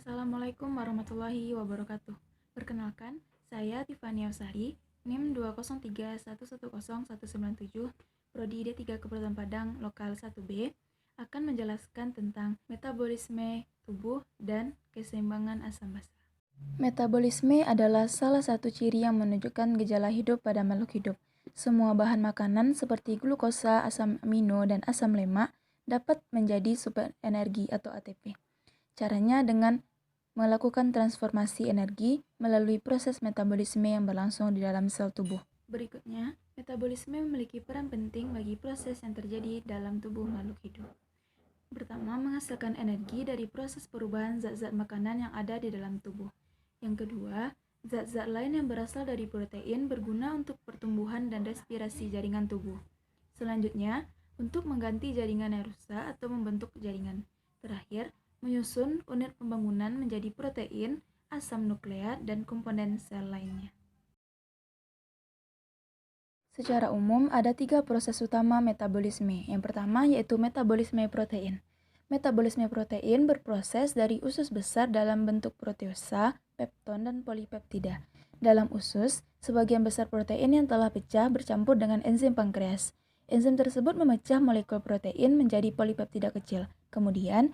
Assalamualaikum warahmatullahi wabarakatuh. Perkenalkan, saya Tiffany Ausari, NIM 203110197, Prodi D3 Keperawatan Padang, Lokal 1B, akan menjelaskan tentang metabolisme tubuh dan keseimbangan asam basa. Metabolisme adalah salah satu ciri yang menunjukkan gejala hidup pada makhluk hidup. Semua bahan makanan seperti glukosa, asam amino, dan asam lemak dapat menjadi sumber energi atau ATP. Caranya dengan melakukan transformasi energi melalui proses metabolisme yang berlangsung di dalam sel tubuh. Berikutnya, metabolisme memiliki peran penting bagi proses yang terjadi dalam tubuh makhluk hidup. Pertama, menghasilkan energi dari proses perubahan zat-zat makanan yang ada di dalam tubuh. Yang kedua, zat-zat lain yang berasal dari protein berguna untuk pertumbuhan dan respirasi jaringan tubuh. Selanjutnya, untuk mengganti jaringan yang rusak atau membentuk jaringan. Terakhir, menyusun unit pembangunan menjadi protein, asam nukleat, dan komponen sel lainnya. Secara umum, ada 3 proses utama metabolisme. Yang pertama yaitu metabolisme protein. Metabolisme protein berproses dari usus besar dalam bentuk proteosa, pepton, dan polipeptida. Dalam usus, sebagian besar protein yang telah pecah bercampur dengan enzim pankreas. Enzim tersebut memecah molekul protein menjadi polipeptida kecil. Kemudian,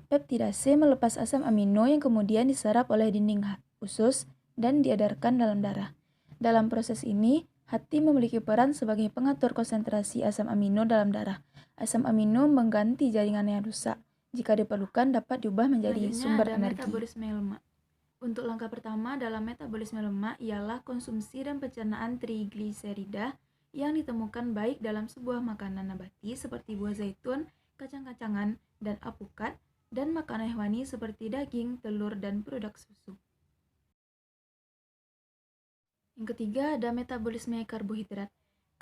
peptidase melepas asam amino yang kemudian diserap oleh dinding usus dan diedarkan dalam darah. Dalam proses ini, hati memiliki peran sebagai pengatur konsentrasi asam amino dalam darah. Asam amino mengganti jaringan yang rusak. Jika diperlukan, dapat diubah menjadi sumber energi. Metabolisme lemak. Untuk langkah pertama dalam metabolisme lemak ialah konsumsi dan pencernaan trigliserida yang ditemukan baik dalam sebuah makanan nabati seperti buah zaitun, kacang-kacangan, dan alpukat, dan makanan hewani seperti daging, telur, dan produk susu. Yang ketiga ada metabolisme karbohidrat.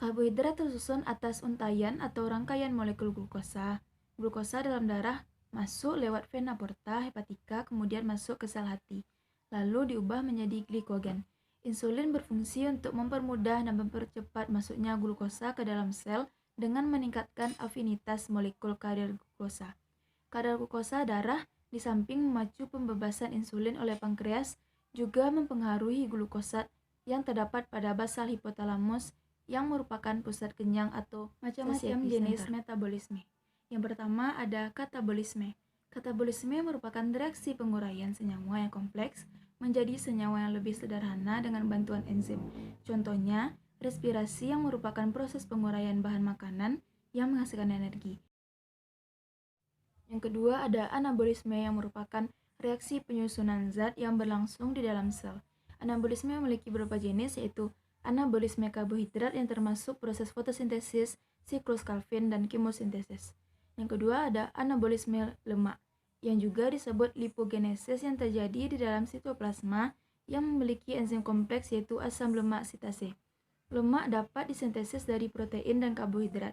Karbohidrat tersusun atas untayan atau rangkaian molekul glukosa. Glukosa dalam darah masuk lewat vena porta hepatika kemudian masuk ke sel hati, lalu diubah menjadi glikogen. Insulin berfungsi untuk mempermudah dan mempercepat masuknya glukosa ke dalam sel dengan meningkatkan afinitas molekul kadar glukosa. Kadar glukosa darah di samping memacu pembebasan insulin oleh pankreas juga mempengaruhi glukosa yang terdapat pada basal hipotalamus yang merupakan pusat kenyang atau macam-macam jenis metabolisme. Yang pertama ada katabolisme. Katabolisme merupakan reaksi penguraian senyawa yang kompleks menjadi senyawa yang lebih sederhana dengan bantuan enzim. Contohnya, respirasi yang merupakan proses penguraian bahan makanan yang menghasilkan energi. Yang kedua ada anabolisme yang merupakan reaksi penyusunan zat yang berlangsung di dalam sel. Anabolisme memiliki beberapa jenis yaitu anabolisme karbohidrat yang termasuk proses fotosintesis, siklus Calvin, dan kemosintesis. Yang kedua ada anabolisme lemak yang juga disebut lipogenesis yang terjadi di dalam sitoplasma yang memiliki enzim kompleks yaitu asam lemak sitase. Lemak dapat disintesis dari protein dan karbohidrat.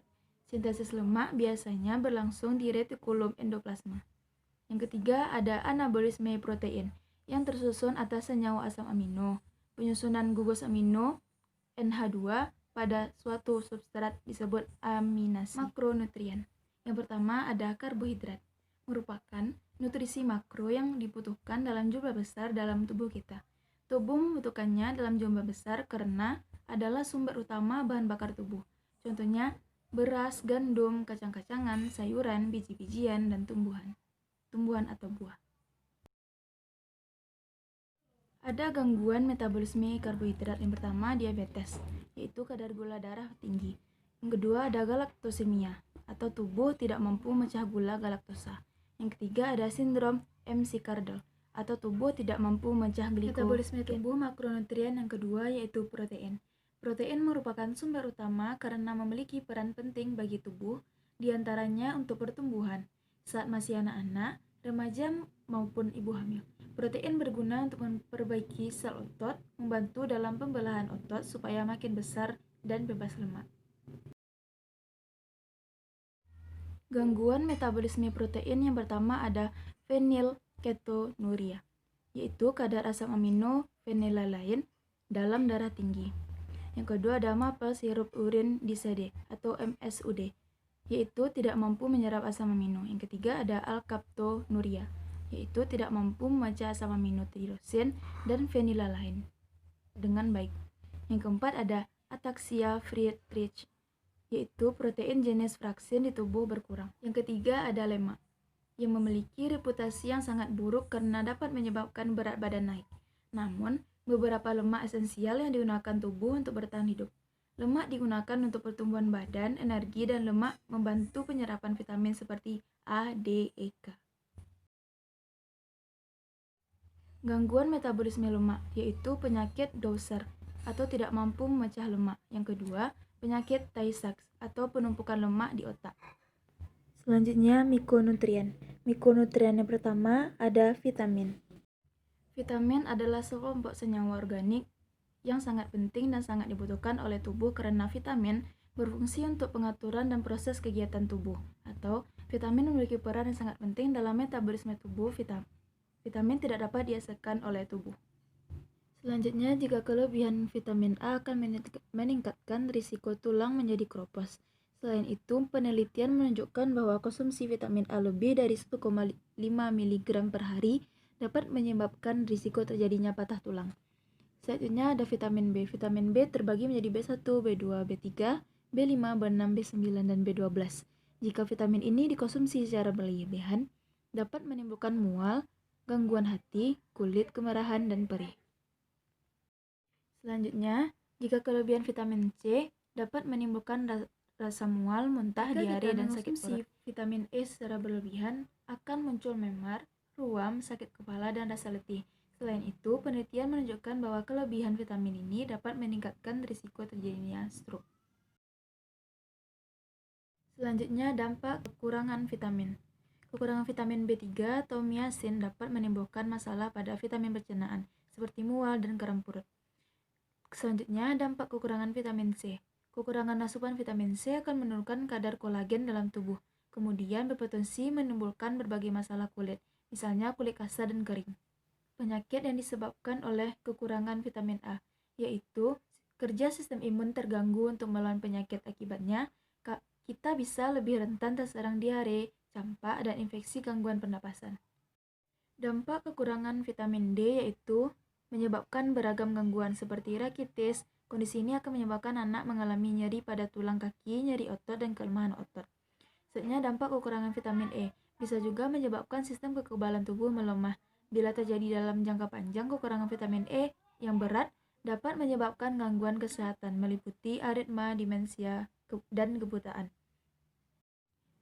Sintesis lemak biasanya berlangsung di retikulum endoplasma. Yang ketiga ada anabolisme protein yang tersusun atas senyawa asam amino. Penyusunan gugus amino NH2 pada suatu substrat disebut aminasi. Makronutrien. Yang pertama ada karbohidrat, merupakan nutrisi makro yang dibutuhkan dalam jumlah besar dalam tubuh kita. Tubuh membutuhkannya dalam jumlah besar karena adalah sumber utama bahan bakar tubuh. Contohnya beras, gandum, kacang-kacangan, sayuran, biji-bijian, dan tumbuhan atau buah. Ada gangguan metabolisme karbohidrat. Yang pertama diabetes, yaitu kadar gula darah tinggi. Yang kedua ada galaktosemia, atau tubuh tidak mampu memecah gula galaktosa. Yang ketiga ada sindrom MC-Cardle, atau tubuh tidak mampu memecah glikogen. Metabolisme tubuh makronutrien yang kedua yaitu protein. Protein merupakan sumber utama karena memiliki peran penting bagi tubuh, diantaranya untuk pertumbuhan saat masih anak-anak, remaja maupun ibu hamil. Protein berguna untuk memperbaiki sel otot, membantu dalam pembelahan otot supaya makin besar dan bebas lemak. Gangguan metabolisme protein yang pertama ada fenilketonuria, yaitu kadar asam amino fenilalain dalam darah tinggi. Yang kedua ada maple sirup urin disede atau MSUD, yaitu tidak mampu menyerap asam amino. Yang ketiga ada alkaptonuria, yaitu tidak mampu membaca asam amino tirosin dan fenilalain dengan baik. Yang keempat ada ataksia Friedreich, yaitu protein jenis fraksin di tubuh berkurang. Yang ketiga ada lemak, yang memiliki reputasi yang sangat buruk karena dapat menyebabkan berat badan naik. Namun, beberapa lemak esensial yang digunakan tubuh untuk bertahan hidup. Lemak digunakan untuk pertumbuhan badan, energi, dan lemak membantu penyerapan vitamin seperti A, D, E, K. Gangguan metabolisme lemak, yaitu penyakit Dowser atau tidak mampu memecah lemak. Yang kedua, penyakit Tay-Sachs atau penumpukan lemak di otak. Selanjutnya, mikronutrien. Mikronutrien yang pertama ada vitamin. Vitamin adalah sekelompok senyawa organik yang sangat penting dan sangat dibutuhkan oleh tubuh karena vitamin berfungsi untuk pengaturan dan proses kegiatan tubuh, atau vitamin memiliki peran yang sangat penting dalam metabolisme tubuh. Vitamin tidak dapat dihasilkan oleh tubuh. Selanjutnya, jika kelebihan vitamin A akan meningkatkan risiko tulang menjadi keropos. Selain itu, penelitian menunjukkan bahwa konsumsi vitamin A lebih dari 1,5 mg per hari dapat menyebabkan risiko terjadinya patah tulang. Selanjutnya ada vitamin B. Vitamin B terbagi menjadi B1, B2, B3, B5, B6, B9, dan B12. Jika vitamin ini dikonsumsi secara berlebihan, dapat menimbulkan mual, gangguan hati, kulit kemerahan, dan perih. Selanjutnya, jika kelebihan vitamin C dapat menimbulkan rasa mual, muntah, diare, dan sakit perut. Vitamin E secara berlebihan akan muncul memar, ruam, sakit kepala, dan rasa letih. Selain itu, penelitian menunjukkan bahwa kelebihan vitamin ini dapat meningkatkan risiko terjadinya stroke. Selanjutnya, dampak kekurangan vitamin. Kekurangan vitamin B3 atau niacin dapat menimbulkan masalah pada vitamin pencernaan, seperti mual dan kram perut. Selanjutnya, dampak kekurangan vitamin C. Kekurangan asupan vitamin C akan menurunkan kadar kolagen dalam tubuh, kemudian berpotensi menimbulkan berbagai masalah kulit, misalnya kulit kasar dan kering. Penyakit yang disebabkan oleh kekurangan vitamin A, yaitu kerja sistem imun terganggu untuk melawan penyakit. Akibatnya, kita bisa lebih rentan terserang diare, campak, dan infeksi gangguan pernapasan. Dampak kekurangan vitamin D yaitu menyebabkan beragam gangguan seperti rakitis. Kondisi ini akan menyebabkan anak mengalami nyeri pada tulang kaki, nyeri otot, dan kelemahan otot. Selanjutnya, dampak kekurangan vitamin E bisa juga menyebabkan sistem kekebalan tubuh melemah. Bila terjadi dalam jangka panjang, kekurangan vitamin E yang berat dapat menyebabkan gangguan kesehatan meliputi aritma, demensia, dan kebutaan.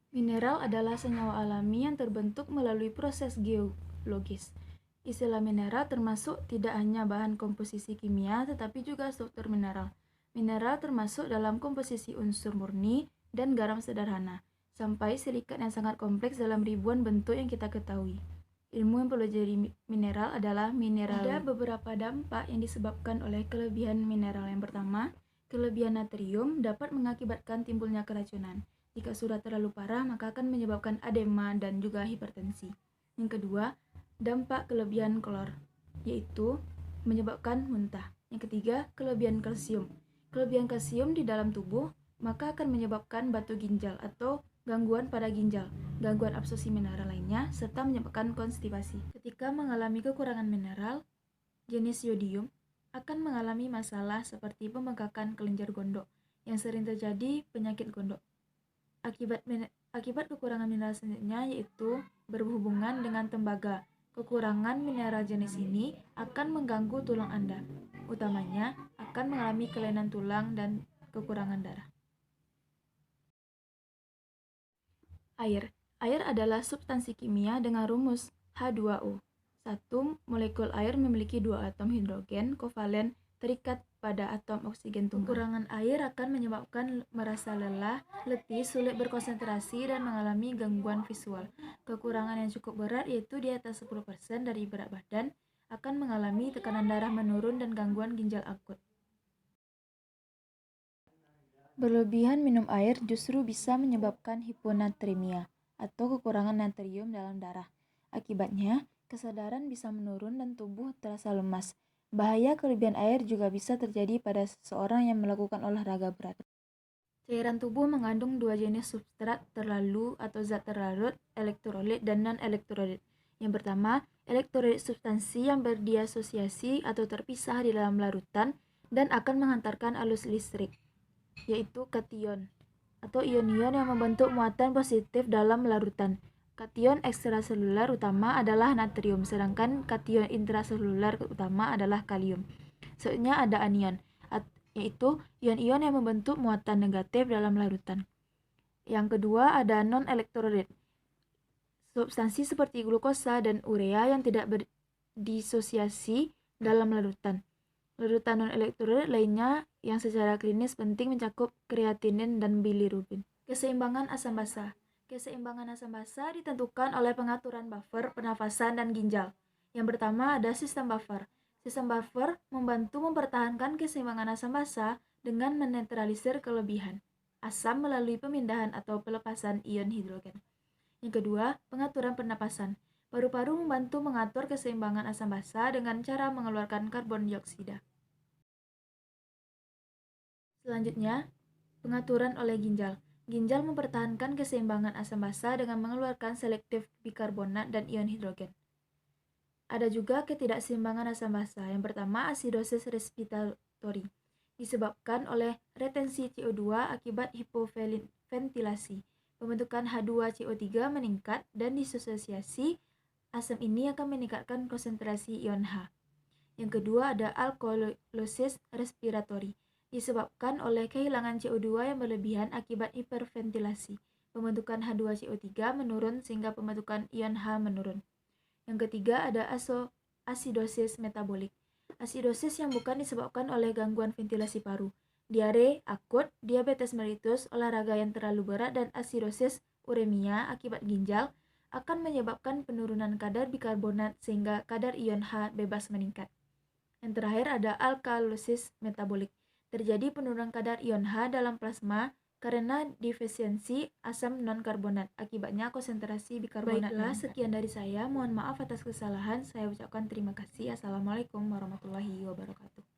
Mineral adalah senyawa alami yang terbentuk melalui proses geologis. Istilah mineral termasuk tidak hanya bahan komposisi kimia, tetapi juga struktur mineral. Mineral termasuk dalam komposisi unsur murni dan garam sederhana, sampai silikat yang sangat kompleks dalam ribuan bentuk yang kita ketahui. Ilmu yang pelajari mineral adalah mineral. Ada beberapa dampak yang disebabkan oleh kelebihan mineral. Yang pertama, kelebihan natrium dapat mengakibatkan timbulnya keracunan. Jika sudah terlalu parah, maka akan menyebabkan edema dan juga hipertensi. Yang kedua, dampak kelebihan klor, yaitu menyebabkan muntah. Yang ketiga, kelebihan kalsium. Kelebihan kalsium di dalam tubuh maka akan menyebabkan batu ginjal atau gangguan pada ginjal, gangguan absorpsi mineral lainnya, serta menyebabkan konstipasi. Ketika mengalami kekurangan mineral jenis yodium, akan mengalami masalah seperti pembengkakan kelenjar gondok, yang sering terjadi penyakit gondok. Akibat kekurangan mineral selanjutnya yaitu berhubungan dengan tembaga. Kekurangan mineral jenis ini akan mengganggu tulang Anda, utamanya akan mengalami kelainan tulang dan kekurangan darah. Air. Air adalah substansi kimia dengan rumus H2O. Satu molekul air memiliki dua atom hidrogen kovalen terikat pada atom oksigen tunggal. Kekurangan air akan menyebabkan merasa lelah, letih, sulit berkonsentrasi, dan mengalami gangguan visual. Kekurangan yang cukup berat yaitu di atas 10% dari berat badan akan mengalami tekanan darah menurun dan gangguan ginjal akut. Berlebihan minum air justru bisa menyebabkan hiponatremia atau kekurangan natrium dalam darah. Akibatnya, kesadaran bisa menurun dan tubuh terasa lemas. Bahaya kelebihan air juga bisa terjadi pada seseorang yang melakukan olahraga berat. Cairan tubuh mengandung dua jenis substrat terlalu atau zat terlarut, elektrolit dan non-elektrolit. Yang pertama, elektrolit substansi yang berdiasosiasi atau terpisah di dalam larutan dan akan menghantarkan arus listrik, yaitu kation, atau ion-ion yang membentuk muatan positif dalam larutan. Kation ekstraseluler utama adalah natrium, sedangkan kation intraseluler utama adalah kalium. Selanjutnya ada anion, yaitu ion-ion yang membentuk muatan negatif dalam larutan. Yang kedua ada non-elektrolit, substansi seperti glukosa dan urea yang tidak berdisosiasi dalam larutan. Larutan non-elektrolit lainnya yang secara klinis penting mencakup kreatinin dan bilirubin. Keseimbangan asam basa. Keseimbangan asam basa ditentukan oleh pengaturan buffer, pernafasan, dan ginjal. Yang pertama ada sistem buffer. Sistem buffer membantu mempertahankan keseimbangan asam basa dengan menetralisir kelebihan asam melalui pemindahan atau pelepasan ion hidrogen. Yang kedua, pengaturan pernapasan. Paru-paru membantu mengatur keseimbangan asam basa dengan cara mengeluarkan karbon dioksida. Selanjutnya, pengaturan oleh ginjal. Ginjal mempertahankan keseimbangan asam basa dengan mengeluarkan selektif bikarbonat dan ion hidrogen. Ada juga ketidakseimbangan asam basa. Yang pertama, asidosis respiratori, disebabkan oleh retensi CO2 akibat hipoventilasi. Pembentukan H2CO3 meningkat dan disosiasi asam ini akan meningkatkan konsentrasi ion H. Yang kedua ada alkalosis respiratori, disebabkan oleh kehilangan CO2 yang berlebihan akibat hiperventilasi. Pembentukan H2CO3 menurun sehingga pembentukan ion H menurun. Yang ketiga ada asidosis metabolik. Asidosis yang bukan disebabkan oleh gangguan ventilasi paru, diare akut, diabetes mellitus, olahraga yang terlalu berat, dan asidosis uremia akibat ginjal akan menyebabkan penurunan kadar bikarbonat sehingga kadar ion H bebas meningkat. Yang terakhir ada alkalosis metabolik. Terjadi penurunan kadar ion H dalam plasma karena defisiensi asam non-karbonat. Akibatnya konsentrasi bikarbonat. Baiklah, sekian dari saya. Mohon maaf atas kesalahan. Saya ucapkan terima kasih. Assalamualaikum warahmatullahi wabarakatuh.